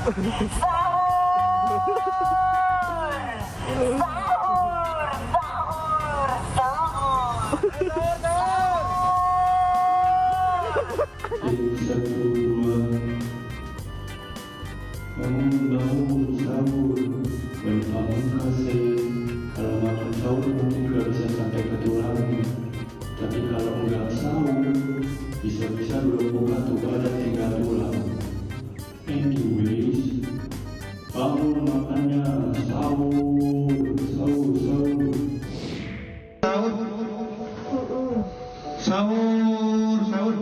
Sahur! Sahur! Sahur! Sahur! Bangun sahur, berbangun kasih. Kalau makan sahur mungkin nggak bisa sampai ke tulang, tapi kalau nggak sahur, bisa-bisa belum buka tuh badan tinggal tulang. Anyways, bangun makannya sahur, sahur, sahur. Sahur, sahur.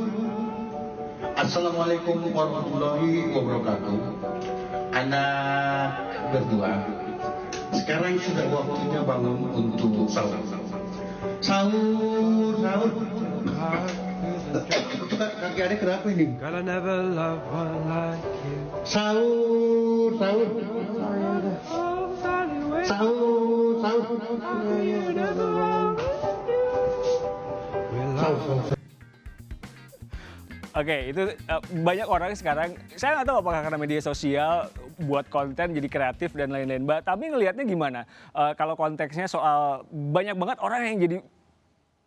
Assalamualaikum warahmatullahi wabarakatuh. Anak berdua, sekarang sudah waktunya bangun untuk sahur. Sahur, sahur. Itu kaki adek kenapa ini? Girl, I never loved one like you. Sahur, sahur. Sahur, sahur. Sahur. Oke, itu banyak orang sekarang, saya nggak tahu apakah karena media sosial buat konten jadi kreatif dan lain-lain, Mbak. Tapi ngelihatnya gimana? Kalau konteksnya soal banyak banget orang yang jadi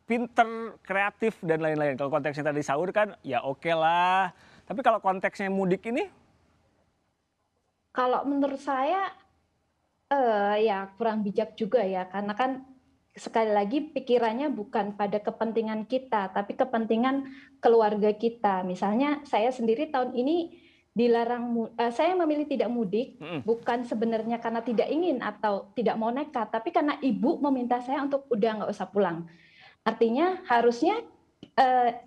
pinter, kreatif dan lain-lain. Kalau konteksnya tadi sahur kan, ya oke lah. Tapi kalau konteksnya mudik ini, Kalau menurut saya, ya kurang bijak juga ya, karena kan sekali lagi pikirannya bukan pada kepentingan kita, tapi kepentingan keluarga kita. Misalnya saya sendiri tahun ini saya memilih tidak mudik, bukan sebenarnya karena tidak ingin atau tidak mau nekat, tapi karena ibu meminta saya untuk udah nggak usah pulang. Artinya harusnya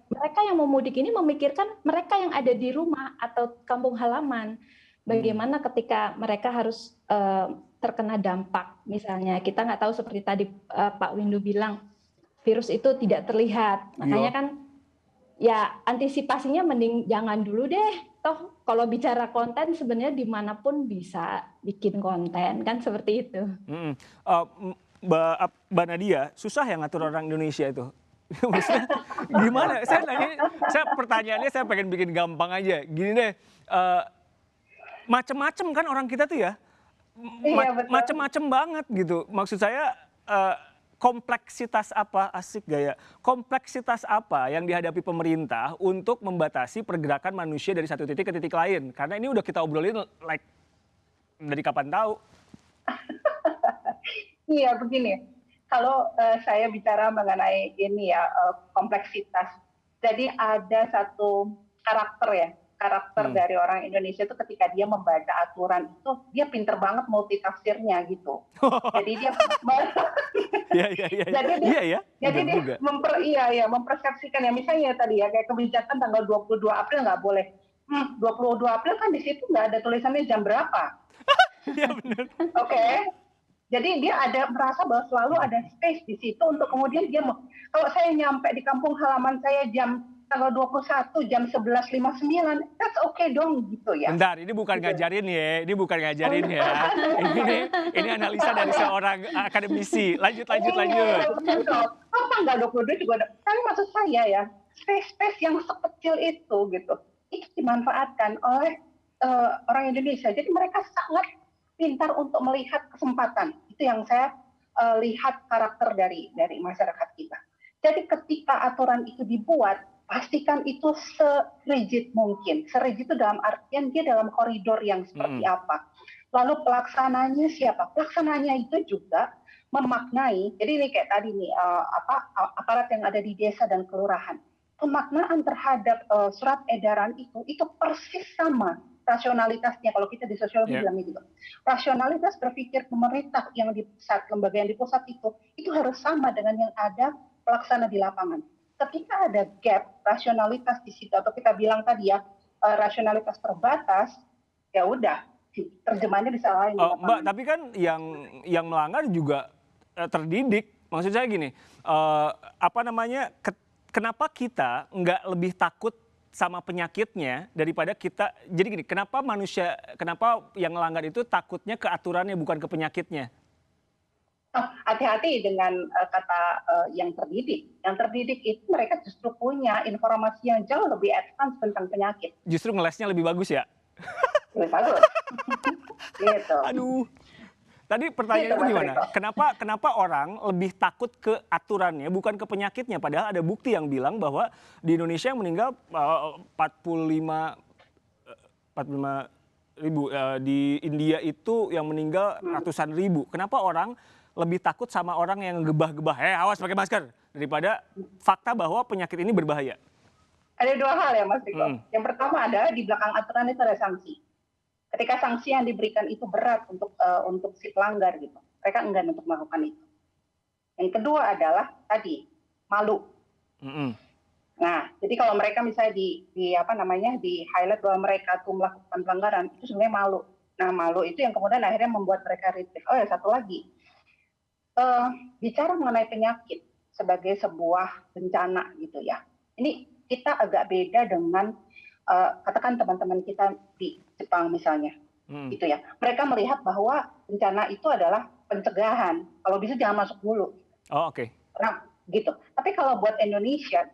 mereka yang mau mudik ini memikirkan mereka yang ada di rumah atau kampung halaman. Bagaimana ketika mereka harus terkena dampak, misalnya kita nggak tahu seperti tadi Pak Windu bilang virus itu tidak terlihat, makanya kan ya antisipasinya mending jangan dulu deh. Toh kalau bicara konten sebenarnya dimanapun bisa bikin konten kan seperti itu. Mbak Nadia, susah ya ngatur orang Indonesia itu? Maksudnya gimana? Pertanyaannya saya pengen bikin gampang aja. Gini deh, macem-macem kan orang kita tuh ya. Macem-macem banget gitu. Maksud saya kompleksitas apa, asik gaya, kompleksitas apa yang dihadapi pemerintah untuk membatasi pergerakan manusia dari satu titik ke titik lain. Karena ini udah kita obrolin like dari kapan tahu. Iya begini, kalau saya bicara mengenai ini ya kompleksitas. Jadi ada satu karakter dari orang Indonesia itu ketika dia membaca aturan itu dia pinter banget multitafsirnya gitu. Jadi dia jadi dia mempersepsikan ya, misalnya tadi ya kayak kebijakan tanggal 22 April nggak boleh. 22 April kan di situ nggak ada tulisannya jam berapa. Iya benar. Oke. Jadi dia merasa bahwa selalu ada space di situ untuk kemudian dia kalau saya nyampe di kampung halaman saya tanggal 21 jam 11.59, that's okay dong gitu ya. Bentar, ini bukan ngajarin ya, Ini analisa dari seorang akademisi. Lanjut. Apa tanggal 22 juga ada. Kan maksud saya ya, space yang sekecil itu gitu, itu dimanfaatkan oleh orang Indonesia. Jadi mereka sangat pintar untuk melihat kesempatan. Itu yang saya lihat karakter dari masyarakat kita. Jadi ketika aturan itu dibuat, pastikan itu serigid mungkin. Serigid itu dalam artian dia dalam koridor yang seperti apa. Lalu pelaksananya siapa? Pelaksananya itu juga memaknai. Jadi ini kayak tadi nih aparat yang ada di desa dan kelurahan. Pemaknaan terhadap surat edaran itu persis sama rasionalitasnya, kalau kita di sosiologi bilangnya gitu. Rasionalitas berpikir pemerintah yang di pusat, lembaga yang di pusat itu harus sama dengan yang ada pelaksana di lapangan. Ketika ada gap rasionalitas di situ, atau kita bilang tadi ya rasionalitas terbatas, ya udah terjemahannya bisa lain. Mbak, tapi kan yang melanggar juga terdidik. Maksud saya gini, kenapa kita nggak lebih takut sama penyakitnya daripada kita, jadi gini, kenapa yang melanggar itu takutnya ke aturannya bukan ke penyakitnya? Hati-hati dengan kata yang terdidik. Yang terdidik itu mereka justru punya informasi yang jauh lebih advance tentang penyakit. Justru ngelesnya lebih bagus ya? bagus. Gitu. Aduh. Tadi pertanyaannya Gitu, Mas gimana? Riko. Kenapa orang lebih takut ke aturannya bukan ke penyakitnya? Padahal ada bukti yang bilang bahwa di Indonesia yang meninggal 45 ribu, di India itu yang meninggal ratusan ribu. Kenapa orang lebih takut sama orang yang gebah-gebah, awas pakai masker, daripada fakta bahwa penyakit ini berbahaya? Ada dua hal ya Mas Riko. Yang pertama adalah di belakang aturan itu ada sanksi. Ketika sanksi yang diberikan itu berat untuk si pelanggar gitu, mereka enggan untuk melakukan itu. Yang kedua adalah tadi malu. Nah, jadi kalau mereka misalnya di highlight bahwa mereka tuh melakukan pelanggaran, itu sebenarnya malu. Nah, malu itu yang kemudian akhirnya membuat mereka retreat. Oh ya, satu lagi, bicara mengenai penyakit sebagai sebuah bencana gitu ya. Ini kita agak beda dengan katakan teman-teman kita di Jepang misalnya, gitu ya. Mereka melihat bahwa bencana itu adalah pencegahan. Kalau bisa jangan masuk dulu. Oh, oke. Nah, gitu. Tapi kalau buat Indonesia,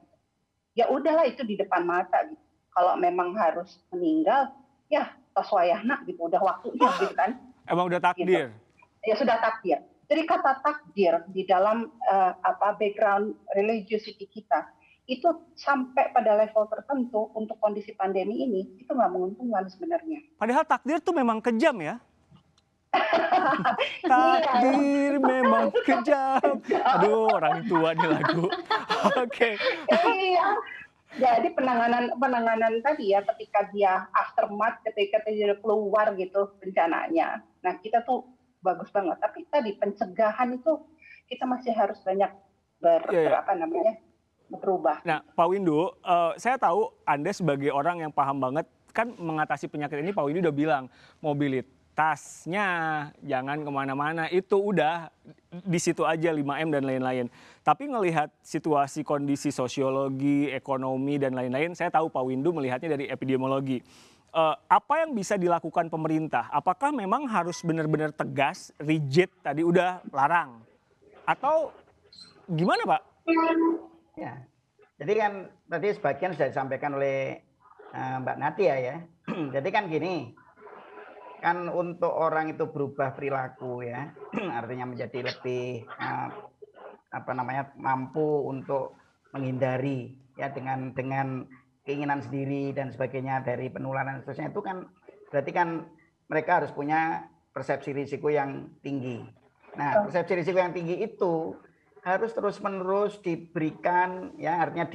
ya udahlah itu di depan mata. Gitu. Kalau memang harus meninggal, ya taswayahna gitu. Udah waktunya gitu kan. Emang udah takdir. Gitu. Ya sudah takdir. Jadi kata takdir di dalam background religiosity kita itu sampai pada level tertentu untuk kondisi pandemi ini itu nggak menguntungkan sebenarnya. Padahal takdir tuh memang kejam ya. Takdir memang kejam. Aduh, orang tua nih lagu. Oke. Iya. Jadi penanganan tadi ya ketika dia aftermath, ketika dia keluar gitu bencananya. Nah kita tuh bagus banget. Tapi tadi pencegahan itu kita masih harus banyak berubah. Nah, Pak Windu, saya tahu Anda sebagai orang yang paham banget kan mengatasi penyakit ini. Pak Windu udah bilang mobilitasnya jangan kemana-mana, itu udah di situ aja 5M dan lain-lain. Tapi ngelihat situasi kondisi sosiologi, ekonomi dan lain-lain, saya tahu Pak Windu melihatnya dari epidemiologi. Apa yang bisa dilakukan pemerintah? Apakah memang harus benar-benar tegas, rigid tadi udah larang? Atau gimana Pak? Ya, jadi kan tadi sebagian sudah disampaikan oleh Mbak Nadia ya. Jadi kan gini, kan untuk orang itu berubah perilaku ya, artinya menjadi lebih mampu untuk menghindari ya dengan keinginan sendiri dan sebagainya dari penularan seterusnya, itu kan berarti kan mereka harus punya persepsi risiko yang tinggi. Nah, persepsi risiko yang tinggi itu harus terus-menerus diberikan ya, artinya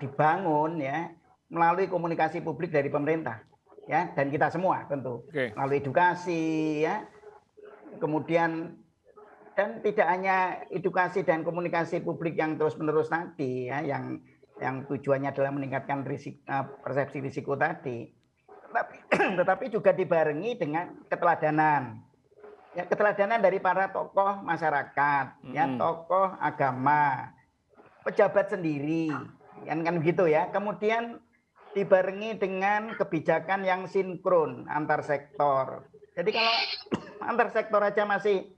dibangun ya melalui komunikasi publik dari pemerintah ya, dan kita semua tentu melalui edukasi ya, kemudian dan tidak hanya edukasi dan komunikasi publik yang terus-menerus tadi ya, yang tujuannya adalah meningkatkan persepsi risiko tadi, tetapi juga dibarengi dengan keteladanan. Ya, keteladanan dari para tokoh masyarakat, ya, tokoh agama, pejabat sendiri, kan begitu ya. Kemudian dibarengi dengan kebijakan yang sinkron antar sektor. Jadi kalau antar sektor aja masih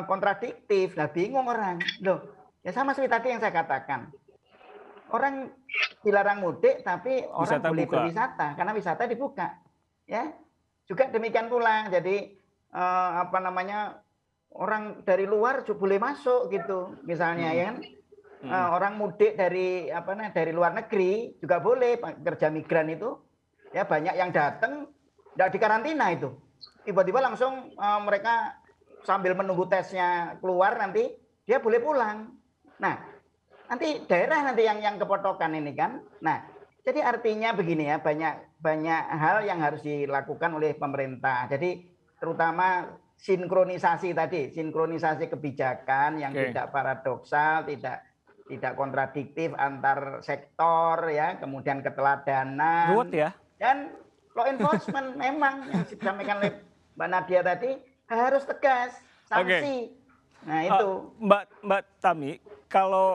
kontradiktif, lah bingung orang. Loh, ya sama seperti tadi yang saya katakan. Orang dilarang mudik, tapi orang boleh berwisata karena wisata dibuka. Ya, juga demikian pula. Jadi orang dari luar juga boleh masuk gitu misalnya ya kan, orang mudik dari luar negeri juga boleh, kerja migran itu ya banyak yang datang tidak dikarantina, itu tiba-tiba langsung mereka sambil menunggu tesnya keluar nanti dia boleh pulang. Nah nanti daerah nanti yang kepotokan ini kan. Nah jadi artinya begini ya, banyak hal yang harus dilakukan oleh pemerintah. Jadi terutama sinkronisasi tadi, sinkronisasi kebijakan yang tidak paradoksal, tidak kontradiktif antar sektor ya, kemudian keteladanan dan law enforcement memang yang disampaikan oleh Mbak Nadia tadi harus tegas, sanksi. Nah itu Mbak Tami, kalau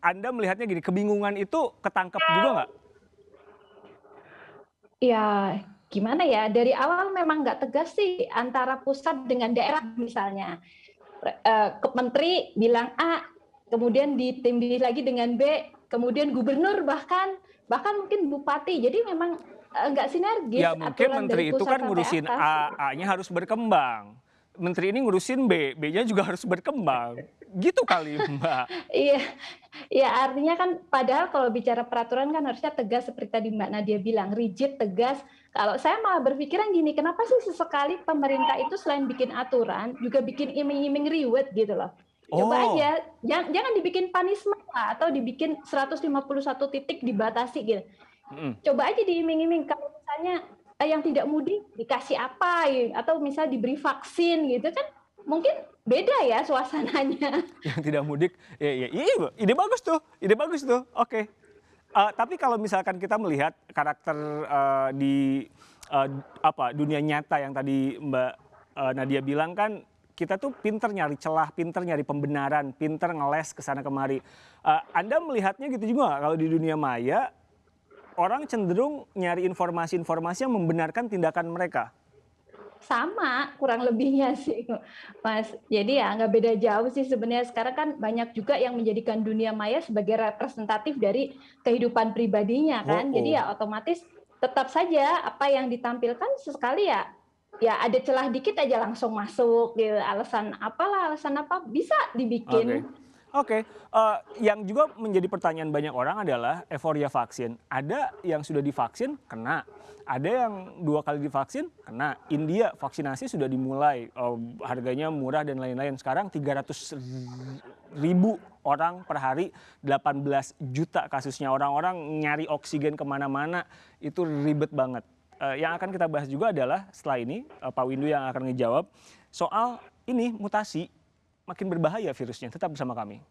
Anda melihatnya gini, kebingungan itu ketangkep juga nggak? Ya gimana ya, dari awal memang nggak tegas sih antara pusat dengan daerah misalnya. Menteri bilang A, kemudian ditindih lagi dengan B, kemudian gubernur bahkan mungkin bupati. Jadi memang nggak sinergis. Ya mungkin menteri itu kan ngurusin A, A-nya harus berkembang. Menteri ini ngurusin B, B-nya juga harus berkembang. Gitu kali Mbak. Iya, ya artinya kan padahal kalau bicara peraturan kan harusnya tegas seperti tadi Mbak Nadia bilang, rigid, tegas. Kalau saya malah berpikiran gini, kenapa sih sesekali pemerintah itu selain bikin aturan, juga bikin iming-iming reward gitu loh. Coba aja, jangan dibikin punishment lah, atau dibikin 151 titik dibatasi gitu. Coba aja diiming-iming, kalau misalnya yang tidak mudik dikasih apa, atau misalnya diberi vaksin gitu kan, mungkin beda ya suasananya. Yang tidak mudik, iya, ide bagus tuh, oke. Tapi kalau misalkan kita melihat karakter di dunia nyata yang tadi Mbak Nadia bilang kan, kita tuh pinter nyari celah, pinter nyari pembenaran, pinter ngeles kesana kemari. Anda melihatnya gitu juga nggak? Kalau di dunia maya, orang cenderung nyari informasi-informasi yang membenarkan tindakan mereka. Sama, kurang lebihnya sih, Mas. Jadi ya nggak beda jauh sih sebenarnya. Sekarang kan banyak juga yang menjadikan dunia maya sebagai representatif dari kehidupan pribadinya kan. Jadi ya otomatis tetap saja apa yang ditampilkan sesekali ya ada celah dikit aja langsung masuk gitu. Alasan apa bisa dibikin. Oke. Yang juga menjadi pertanyaan banyak orang adalah euforia vaksin. Ada yang sudah divaksin kena, ada yang 2 kali divaksin kena. India vaksinasi sudah dimulai, harganya murah dan lain-lain. Sekarang 300.000 orang per hari, 18 juta kasusnya. Orang-orang nyari oksigen kemana-mana, itu ribet banget. Yang akan kita bahas juga adalah setelah ini, Pak Windu yang akan ngejawab soal ini mutasi, makin berbahaya virusnya. Tetap bersama kami.